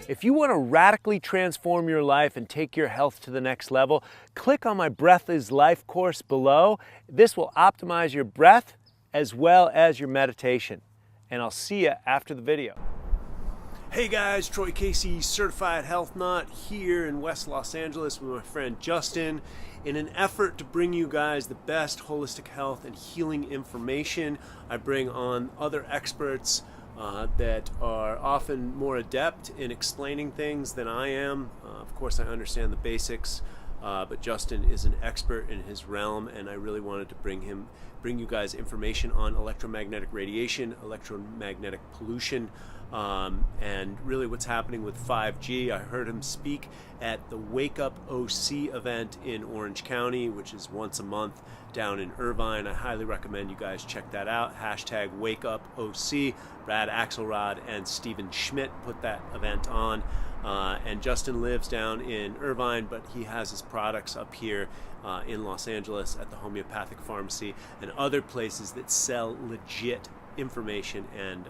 If you want to radically transform your life and take your health to the next level, click on my Breath is Life course below. This will optimize your breath as well as your meditation. And I'll see you after the video. Hey guys, Troy Casey, Certified Health Nut here in West Los Angeles with my friend Justin in an effort to bring you guys the best holistic health and healing information. I bring on other experts that are often more adept in explaining things than I am. Of course, I understand the basics, but Justin is an expert in his realm, and I really wanted to bring you guys information on electromagnetic radiation, electromagnetic pollution, and really what's happening with 5G. I heard him speak at the Wake Up OC event in Orange County, which is once a month down in Irvine. I highly recommend you guys check that out. Hashtag Wake Up OC. Brad Axelrod and Stephen Schmidt put that event on. And Justin lives down in Irvine, but he has his products up here in Los Angeles at the Homeopathic Pharmacy and other places that sell legit information and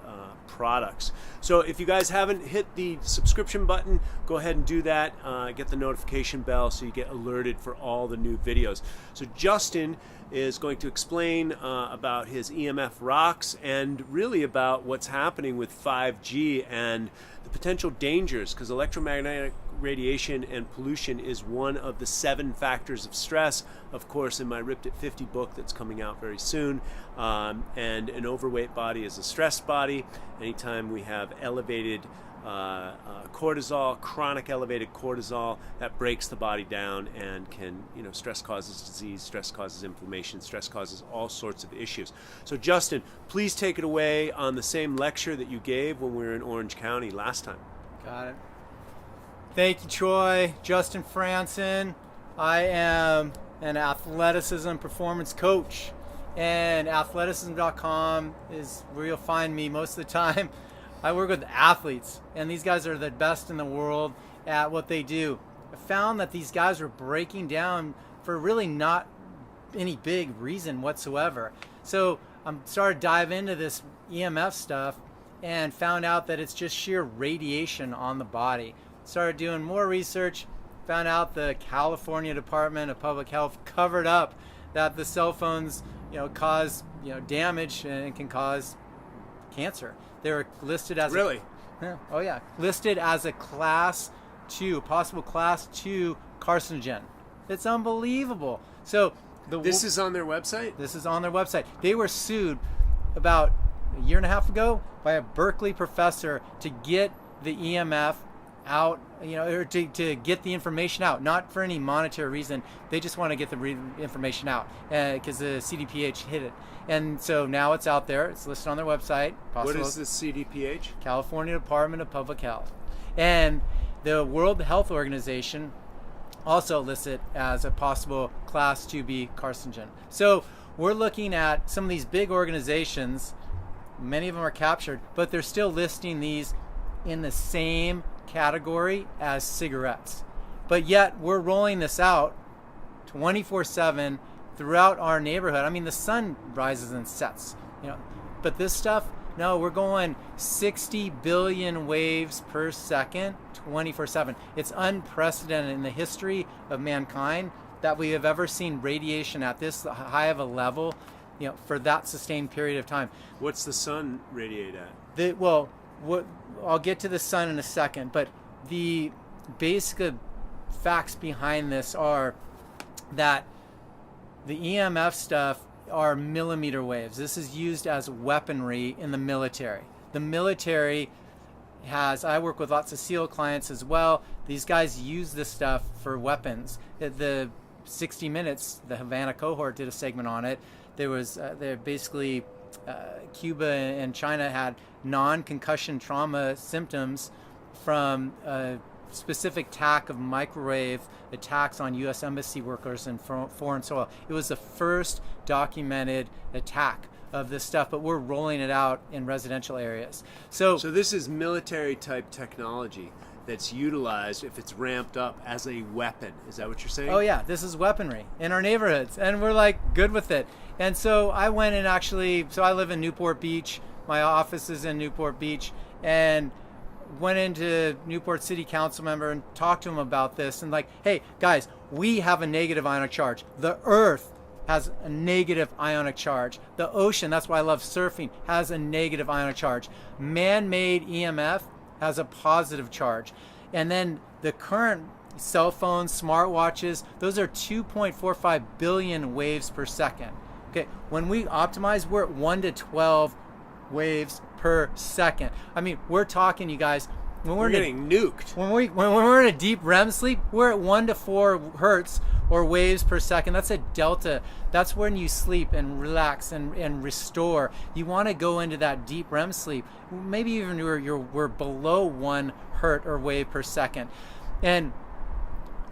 products. So if you guys haven't hit the subscription button, go ahead and do that. Get the notification bell so you get alerted for all the new videos. So Justin is going to explain about his EMF rocks and really about what's happening with 5G and the potential dangers, because electromagnetic radiation and pollution is one of the 7 factors of stress, of course, in my Ripped at 50 book that's coming out very soon. And an overweight body is a stressed body. Anytime we have elevated cortisol, chronic elevated cortisol, that breaks the body down and can, stress causes disease, stress causes inflammation, stress causes all sorts of issues. So Justin, please take it away on the same lecture that you gave when we were in Orange County last time. Got it. Thank you, Troy. Justin Franson. I am an athleticism performance coach, and athleticism.com is where you'll find me most of the time. I work with athletes, and these guys are the best in the world at what they do. I found that these guys were breaking down for really not any big reason whatsoever. So I started to dive into this EMF stuff and found out that it's just sheer radiation on the body. Started doing more research, found out the California Department of Public Health covered up that the cell phones, cause, damage and can cause cancer. They were listed as listed as a class 2, possible class 2 carcinogen. It's unbelievable. So this is on their website? This is on their website. They were sued about a year and a half ago by a Berkeley professor to get the EMF out, or to get the information out, not for any monetary reason. They just want to get the information out because the CDPH hit it. And so now it's out there. It's listed on their website. What is the CDPH? California Department of Public Health. And the World Health Organization also lists it as a possible Class 2B carcinogen. So we're looking at some of these big organizations. Many of them are captured, but they're still listing these in the same category as cigarettes. But yet we're rolling this out 24/7 throughout our neighborhood. I mean, the sun rises and sets, but this stuff, no, we're going 60 billion waves per second, 24/7. It's unprecedented in the history of mankind that we have ever seen radiation at this high of a level, for that sustained period of time. What's the sun radiate at? I'll get to the sun in a second, but the basic facts behind this are that the EMF stuff are millimeter waves. This is used as weaponry in the military. The military I work with lots of SEAL clients as well. These guys use this stuff for weapons. The 60 Minutes, the Havana cohort did a segment on it. They're basically Cuba and China had non-concussion trauma symptoms from a specific attack of microwave attacks on U.S. embassy workers in foreign soil. It was the first documented attack of this stuff, but we're rolling it out in residential areas. So this is military type technology. that's utilized if it's ramped up as a weapon. Is that what you're saying? Oh yeah, this is weaponry in our neighborhoods, and we're like good with it. And so I went and so I live in Newport Beach. My office is in Newport Beach, and went into Newport City Council member and talked to him about this, and like, hey guys, we have a negative ionic charge. The earth has a negative ionic charge. The ocean, that's why I love surfing, has a negative ionic charge. Man-made EMF has a positive charge. And then the current cell phones, smartwatches, those are 2.45 billion waves per second. Okay, when we optimize, we're at 1 to 12 waves per second. I mean, we're talking, you guys, when we're getting nuked. When we're in a deep REM sleep, we're at 1 to 4 hertz or waves per second. That's a delta. That's when you sleep and relax and restore. You want to go into that deep REM sleep. Maybe even we're below 1 hertz or wave per second. And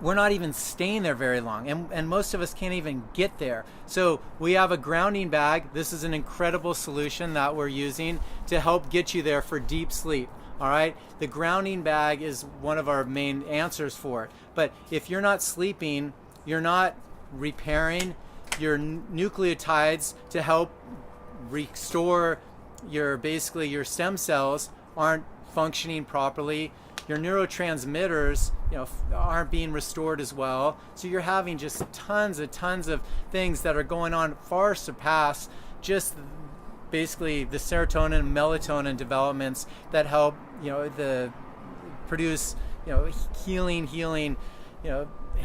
we're not even staying there very long, and most of us can't even get there. So we have a grounding bag. This is an incredible solution that we're using to help get you there for deep sleep. All right, the grounding bag is one of our main answers for it. But if you're not sleeping, you're not repairing your nucleotides to help restore your stem cells aren't functioning properly. Your neurotransmitters, aren't being restored as well. So you're having just tons of things that are going on far surpass just basically the serotonin and melatonin developments that help, produce, healing,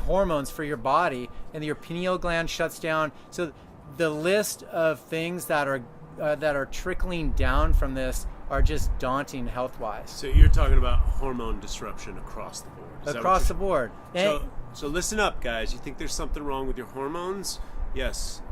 hormones for your body, and your pineal gland shuts down. So the list of things that are trickling down from this are just daunting health-wise. So you're talking about hormone disruption across the board. Across the board. So listen up, guys. You think there's something wrong with your hormones? Yes.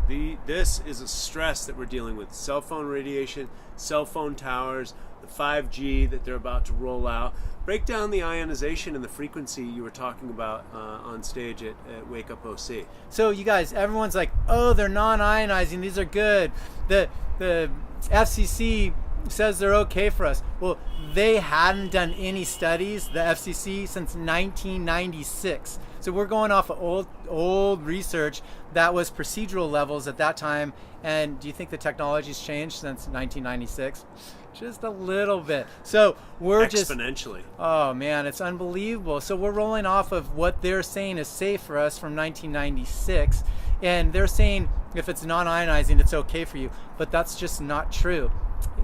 This is a stress that we're dealing with. Cell phone radiation, cell phone towers, the 5G that they're about to roll out. Break down the ionization and the frequency you were talking about on stage at Wake Up OC. So you guys, everyone's like, oh, they're non-ionizing. These are good. The FCC says they're okay for us. Well, they hadn't done any studies, the FCC, since 1996. So we're going off of old research that was procedural levels at that time. And do you think the technology's changed since 1996? Just a little bit. So we're exponentially. Oh man, it's unbelievable. So we're rolling off of what they're saying is safe for us from 1996. And they're saying if it's non-ionizing, it's okay for you. But that's just not true.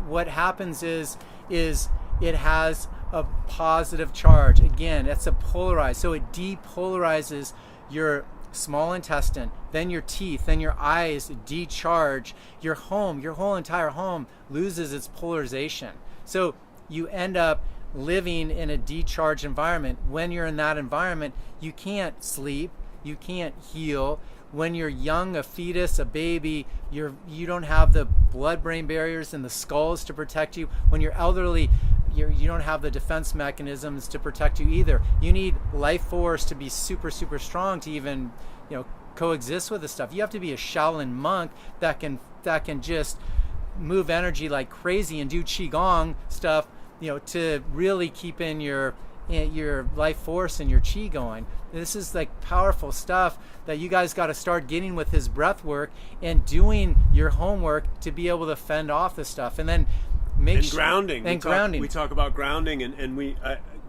What happens is it has a positive charge. Again, it's a polarized. So it depolarizes your small intestine, then your teeth, then your eyes decharge. Your whole entire home loses its polarization. So you end up living in a decharged environment. When you're in that environment, you can't sleep, you can't heal. When you're young, a fetus, a baby, you don't have the blood-brain barriers and the skulls to protect you. When you're elderly, you don't have the defense mechanisms to protect you either. You need life force to be super, super strong to even, coexist with this stuff. You have to be a Shaolin monk that can just move energy like crazy and do qigong stuff, to really keep in your life force and your chi going. This is like powerful stuff that you guys got to start getting with his breath work and doing your homework to be able to fend off this stuff. And then grounding. We talk about grounding, and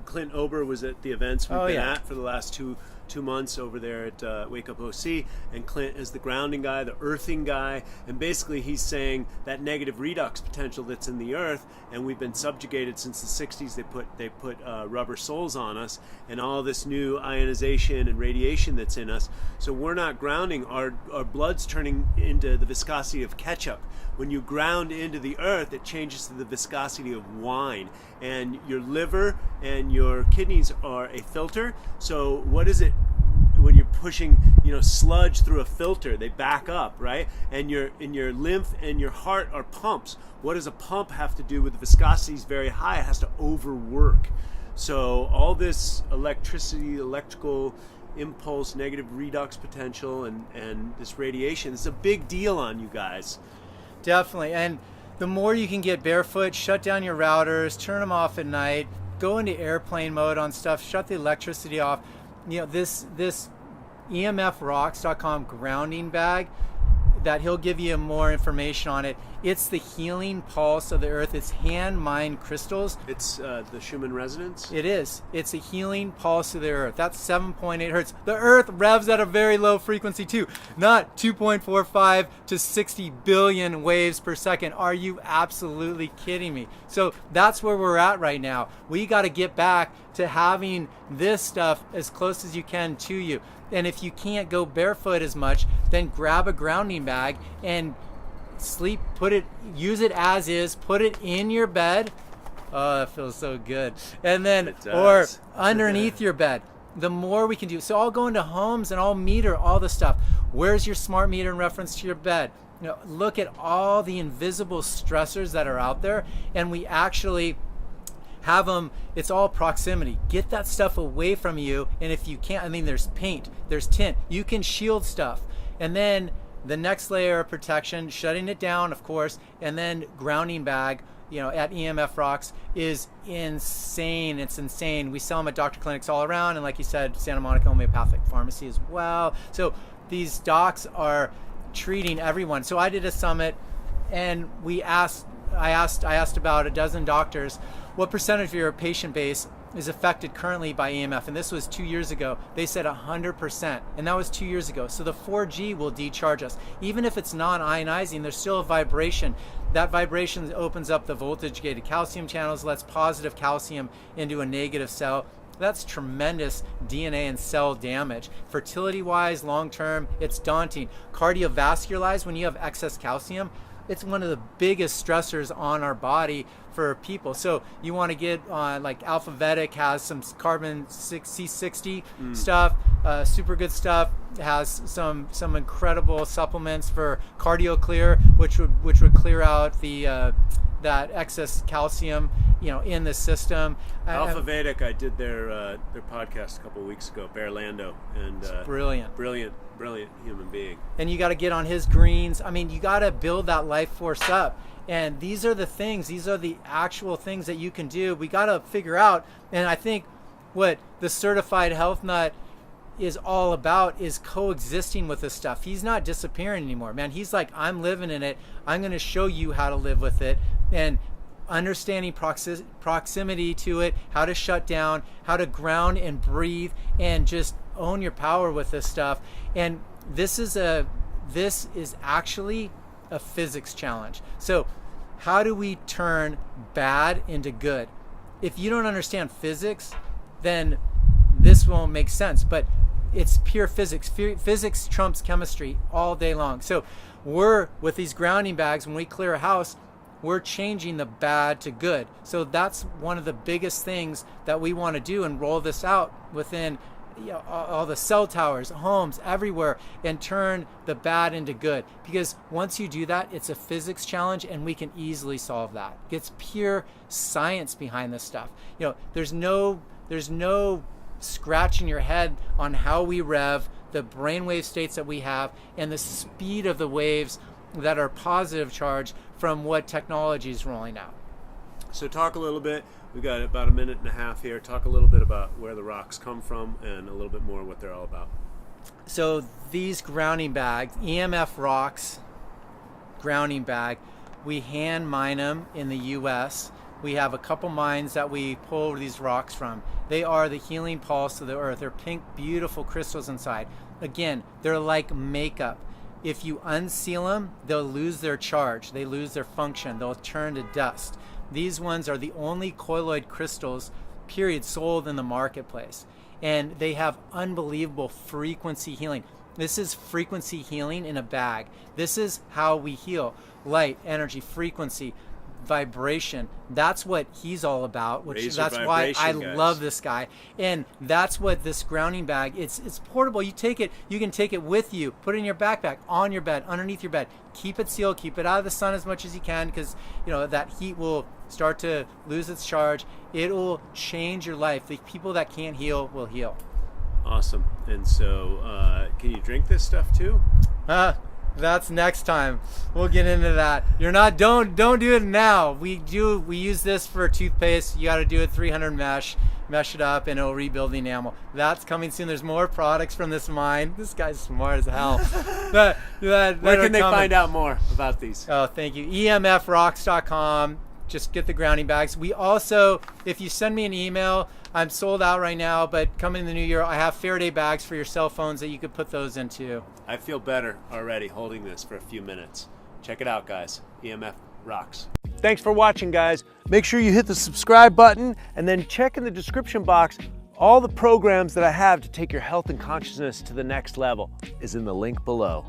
Clint Ober was at the events we've been at for the last two months over there at Wake Up OC, and Clint is the grounding guy, the earthing guy, and basically he's saying that negative redox potential that's in the earth, and we've been subjugated since the 60s. They put rubber soles on us, and all this new ionization and radiation that's in us. So we're not grounding. Our blood's turning into the viscosity of ketchup. When you ground into the earth, it changes to the viscosity of wine, and your liver and your kidneys are a filter. So what is it when you're pushing, sludge through a filter? They back up, right? And your lymph and your heart are pumps. What does a pump have to do with the viscosity is very high? It has to overwork. So all this electricity, electrical impulse, negative redox potential, and this radiation, it's a big deal on you guys. Definitely. And the more you can get barefoot, shut down your routers, turn them off at night, go into airplane mode on stuff, shut the electricity off. This EMFrocks.com grounding bag, that he'll give you more information on it. It's the healing pulse of the earth. It's hand-mined crystals. It's the Schumann resonance? It is. It's a healing pulse of the earth. That's 7.8 hertz. The earth revs at a very low frequency too, not 2.45 to 60 billion waves per second. Are you absolutely kidding me? So that's where we're at right now. We got to get back to having this stuff as close as you can to you. And if you can't go barefoot as much, then grab a grounding bag and sleep, use it as is, put it in your bed. Oh, that feels so good. And then, or underneath your bed. The more we can do. So I'll go into homes and I'll meter all the stuff. Where's your smart meter in reference to your bed? Look at all the invisible stressors that are out there, and we actually have them. It's all proximity. Get that stuff away from you. And if you can't, there's paint, there's tint, you can shield stuff. And then the next layer of protection, shutting it down, of course, and then grounding bag, at EMF Rocks is insane. It's insane. We sell them at doctor clinics all around, and like you said, Santa Monica Homeopathic Pharmacy as well. So these docs are treating everyone. So I did a summit, and I asked about a dozen doctors, what percentage of your patient base is affected currently by EMF? And this was 2 years ago. They said 100%, and that was 2 years ago. So the 4G will decharge us. Even if it's non-ionizing, there's still a vibration. That vibration opens up the voltage-gated calcium channels, lets positive calcium into a negative cell. That's tremendous DNA and cell damage. Fertility-wise, long-term, it's daunting. Cardiovascular-wise, when you have excess calcium, it's one of the biggest stressors on our body for people. So you want to get on, like Alphabetic has some carbon C60 stuff, super good stuff. It has some incredible supplements for Cardio Clear, which would clear out the that excess calcium, in the system. Alpha Vedic, I did their podcast a couple of weeks ago, Bear Lando, and brilliant human being. And you got to get on his greens. You got to build that life force up. And these are the actual things that you can do. We got to figure out, and I think what the certified health nut is all about is coexisting with this stuff. He's not disappearing anymore, man. He's like, I'm living in it. I'm going to show you how to live with it, and understanding proximity to it, how to shut down, how to ground and breathe, and just own your power with this stuff. And this is actually a physics challenge. So how do we turn bad into good? If you don't understand physics, then this won't make sense. But it's pure physics. Physics trumps chemistry all day long. So we're, with these grounding bags, when we clear a house, we're changing the bad to good. So that's one of the biggest things that we want to do, and roll this out within all the cell towers, homes, everywhere, and turn the bad into good. Because once you do that, it's a physics challenge, and we can easily solve that. It's pure science behind this stuff. There's no scratching your head on how we rev, the brainwave states that we have, and the speed of the waves that are positive charge from what technology is rolling out. So talk a little bit, we've got about a minute and a half here, talk a little bit about where the rocks come from and a little bit more what they're all about. So these grounding bags, EMF Rocks grounding bag, we hand mine them in the US. We have a couple mines that we pull these rocks from. They are the healing pulse of the earth. They're pink, beautiful crystals inside. Again, they're like makeup. If you unseal them, they'll lose their charge. They lose their function. They'll turn to dust. These ones are the only colloid crystals, period, sold in the marketplace. And they have unbelievable frequency healing. This is frequency healing in a bag. This is how we heal. Light, energy, frequency, vibration. That's what he's all about, that's why I love this guy. And that's what this grounding bag, it's portable. You can take it with you, put it in your backpack, on your bed, underneath your bed. Keep it sealed, keep it out of the sun as much as you can, because that heat will start to lose its charge. It will change your life. The people that can't heal will heal. Awesome. And so can you drink this stuff too? That's next time. We'll get into that. Don't do it now. We use this for toothpaste. You got to do it 300 mesh it up, and it'll rebuild the enamel. That's coming soon. There's more products from this mine. This guy's smart as hell. Where can they find out more about these? Oh, thank you. emfrocks.com. Just get the grounding bags. We also, if you send me an email, I'm sold out right now, but coming in the new year, I have Faraday bags for your cell phones that you could put those into. I feel better already holding this for a few minutes. Check it out, guys. EMF rocks. Thanks for watching, guys. Make sure you hit the subscribe button and then check in the description box. All the programs that I have to take your health and consciousness to the next level is in the link below.